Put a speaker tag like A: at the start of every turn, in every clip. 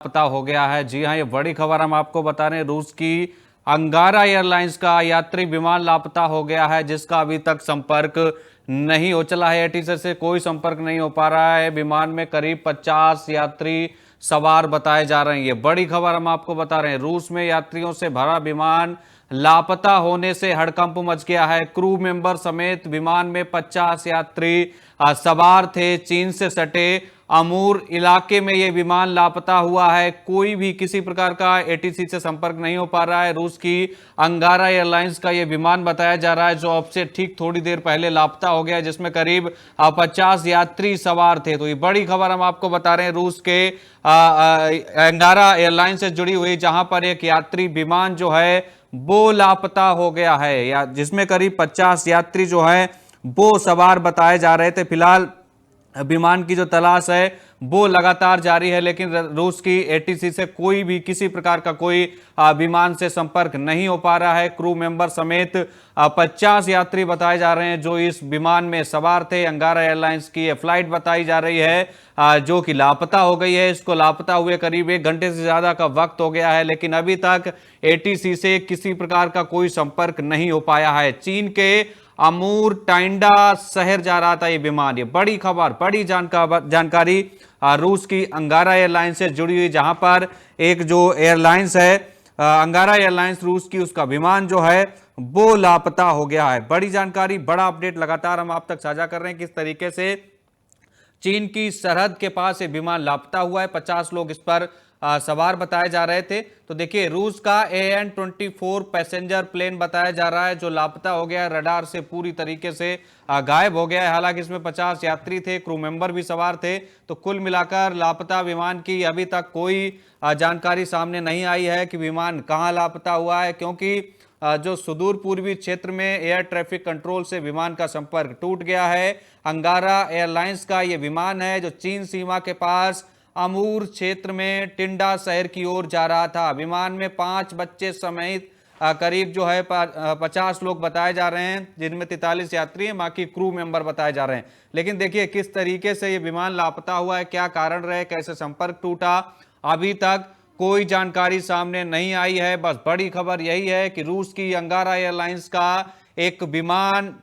A: पता हो गया है। जी हां, ये बड़ी खबर हम आपको बता रहे हैं। रूस की अंगारा एयरलाइंस का यात्री विमान लापता हो गया है, जिसका अभी तक संपर्क नहीं हो चला है। एटीसी से कोई संपर्क नहीं हो पा रहा है। विमान में करीब 50 यात्री सवार बताए जा रहे हैं। ये बड़ी खबर हम आपको बता रहे हैं। रूस में यात्रियों से भरा विमान लापता होने से हड़कंप मच गया है। क्रू मेंबर समेत विमान में 50 यात्री सवार थे। चीन से सटे अमूर इलाके में यह विमान लापता हुआ है। कोई भी किसी प्रकार का एटीसी से संपर्क नहीं हो पा रहा है। रूस की अंगारा एयरलाइंस का यह विमान बताया जा रहा है, जो अब से ठीक थोड़ी देर पहले लापता हो गया, जिसमें करीब 50 यात्री सवार थे। तो ये बड़ी खबर हम आपको बता रहे हैं रूस के अंगारा एयरलाइंस से जुड़ी हुई, जहां पर एक यात्री विमान जो है वो लापता हो गया है, या जिसमें करीब 50 यात्री जो है वो सवार बताए जा रहे थे। फिलहाल विमान की जो तलाश है वो लगातार जारी है, लेकिन रूस की एटीसी से कोई भी किसी प्रकार का कोई विमान से संपर्क नहीं हो पा रहा है। क्रू मेंबर समेत 50 यात्री बताए जा रहे हैं जो इस विमान में सवार थे। अंगारा एयरलाइंस की यह फ्लाइट बताई जा रही है जो कि लापता हो गई है। इसको लापता हुए करीब 1 घंटे से ज्यादा का वक्त हो गया है, लेकिन अभी तक एटीसी से किसी प्रकार का कोई संपर्क नहीं हो पाया है। चीन के अमूर टाइंडा शहर जा रहा था ये विमान। ये बड़ी खबर, बड़ी जानकारी रूस की अंगारा एयरलाइंस से जुड़ी हुई, जहां पर एक जो एयरलाइंस है अंगारा एयरलाइंस रूस की, उसका विमान जो है वो लापता हो गया है। बड़ी जानकारी, बड़ा अपडेट लगातार हम आप तक साझा कर रहे हैं। किस तरीके से चीन की सरहद के पास ये विमान लापता हुआ है। 50 लोग इस पर सवार बताए जा रहे थे। तो देखिए, रूस का AN-24 पैसेंजर प्लेन बताया जा रहा है जो लापता हो गया है, रडार से पूरी तरीके से गायब हो गया है। हालांकि इसमें 50 यात्री थे, क्रू मेंबर भी सवार थे। तो कुल मिलाकर लापता विमान की अभी तक कोई जानकारी सामने नहीं आई है कि विमान कहां लापता हुआ है, क्योंकि जो सुदूर पूर्वी क्षेत्र में एयर ट्रैफिक कंट्रोल से विमान का संपर्क टूट गया है। अंगारा एयरलाइंस का यह विमान है जो चीन सीमा के पास अमूर क्षेत्र में टिंडा शहर की ओर जा रहा था। विमान में 5 बच्चे समेत करीब जो है 50 लोग बताए जा रहे हैं, जिनमें 43 यात्री हैं, बाकी क्रू मेंबर बताए जा रहे हैं। लेकिन देखिए किस तरीके से ये विमान लापता हुआ है, क्या कारण रहे, कैसे संपर्क टूटा, अभी तक कोई जानकारी सामने नहीं आई है। बस बड़ी खबर यही है कि रूस की अंगारा एयरलाइंस का एक विमान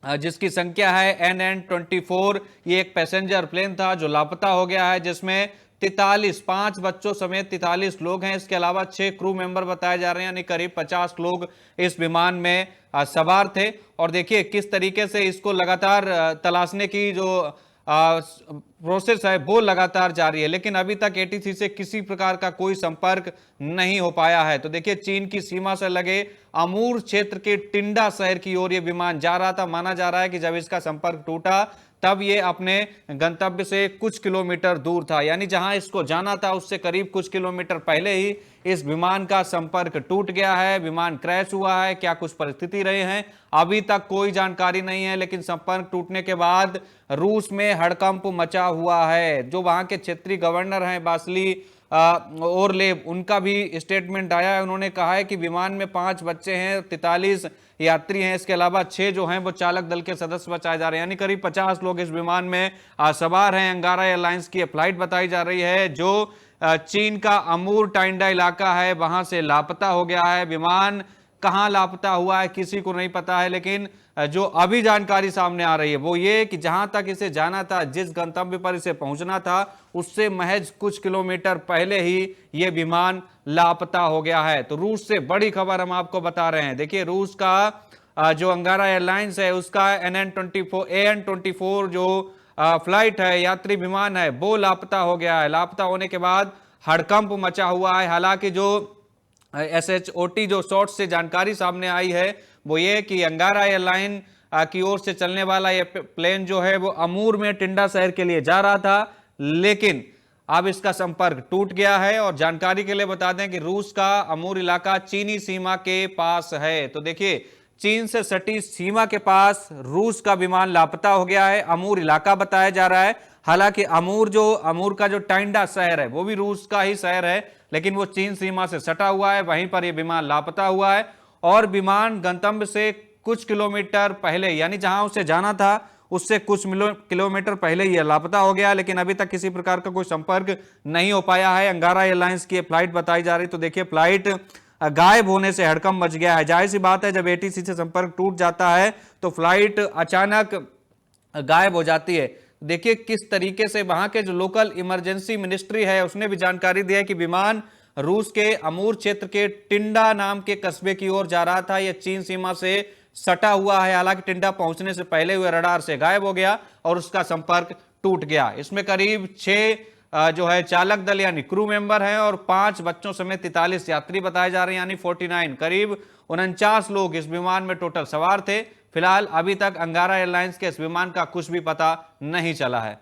A: जिसकी संख्या है NN-24, ये एक पैसेंजर प्लेन था जो लापता हो गया है, जिसमें 5 बच्चों समेत 43 लोग हैं। इसके अलावा 6 क्रू मेंबर बताए जा रहे हैं, यानी करीब 50 लोग इस विमान में सवार थे। और देखिए किस तरीके से इसको लगातार तलाशने की जो प्रोसेस है वो लगातार जारी है, लेकिन अभी तक एटीसी से किसी प्रकार का कोई संपर्क नहीं हो पाया है। तो देखिए, चीन की सीमा से लगे अमूर क्षेत्र के टिंडा शहर की ओर ये विमान जा रहा था। माना जा रहा है कि जब इसका संपर्क टूटा तब ये अपने गंतव्य से कुछ किलोमीटर दूर था, यानी जहां इसको जाना था उससे करीब कुछ किलोमीटर पहले ही इस विमान का संपर्क टूट गया है। विमान क्रैश हुआ है। क्या कुछ परिस्थिति रहे हैं अभी तक कोई जानकारी नहीं है, लेकिन संपर्क टूटने के बाद रूस में हड़कंप मचा हुआ है। जो वहां के क्षेत्रीय गवर्नर हैं बासिली ओरलेव, उनका भी स्टेटमेंट आया है। उन्होंने कहा है कि विमान में 5 बच्चे हैं, 43 यात्री हैं, इसके अलावा 6 जो हैं वो चालक दल के सदस्य बताए जा रहे हैं, यानी करीब 50 लोग इस विमान में सवार हैं। अंगारा एयरलाइंस की फ्लाइट बताई जा रही है जो चीन का अमूर टाइंडा इलाका है वहां से लापता हो गया है। विमान कहां लापता हुआ है किसी को नहीं पता है, लेकिन जो अभी जानकारी सामने आ रही है वो ये कि जहां तक इसे जाना था, जिस गंतव्य पर इसे पहुंचना था, उससे महज कुछ किलोमीटर पहले ही यह विमान लापता हो गया है। तो रूस से बड़ी खबर हम आपको बता रहे हैं। देखिए, रूस का जो अंगारा एयरलाइंस है उसका AN-24 जो फ्लाइट है, यात्री विमान है, वो लापता हो गया है। लापता होने के बाद हड़कंप मचा हुआ है। हालांकि जो SHOT जो शॉर्ट से जानकारी सामने आई है वो ये कि अंगारा एयरलाइन की ओर से चलने वाला ये प्लेन जो है वो अमूर में टिंडा शहर के लिए जा रहा था, लेकिन अब इसका संपर्क टूट गया है। और जानकारी के लिए बता दें कि रूस का अमूर इलाका चीनी सीमा के पास है। तो देखिए, चीन से सटी सीमा के पास रूस का विमान लापता हो गया है। अमूर इलाका बताया जा रहा है। हालांकि अमूर का जो टाइंडा शहर है वो भी रूस का ही शहर है, लेकिन वो चीन सीमा से सटा हुआ है। वहीं पर यह विमान लापता हुआ है और विमान गंतव्य से कुछ किलोमीटर पहले, यानी जहां उसे जाना था उससे कुछ किलोमीटर पहले ही लापता हो गया, लेकिन अभी तक किसी प्रकार का कोई संपर्क नहीं हो पाया है। अंगारा एयरलाइंस की फ्लाइट बताई जा रही, तो देखिए फ्लाइट गायब होने से हड़कंप मच गया है। जाहिर सी बात है, जब एटीसी से संपर्क टूट जाता है तो फ्लाइट अचानक गायब हो जाती है। देखिए किस तरीके से वहां के जो लोकल इमरजेंसी मिनिस्ट्री है उसने भी जानकारी दी है कि विमान रूस के अमूर क्षेत्र के टिंडा नाम के कस्बे की ओर जा रहा था। यह चीन सीमा से सटा हुआ है। हालांकि टिंडा पहुंचने से पहले हुए रडार से गायब हो गया और उसका संपर्क टूट गया। इसमें करीब 6 जो है चालक दल यानी क्रू मेंबर हैं और 5 बच्चों समेत 43 यात्री बताए जा रहे हैं, यानी 49 करीब 49 लोग इस विमान में टोटल सवार थे। फिलहाल अभी तक अंगारा एयरलाइंस के इस विमान का कुछ भी पता नहीं चला है।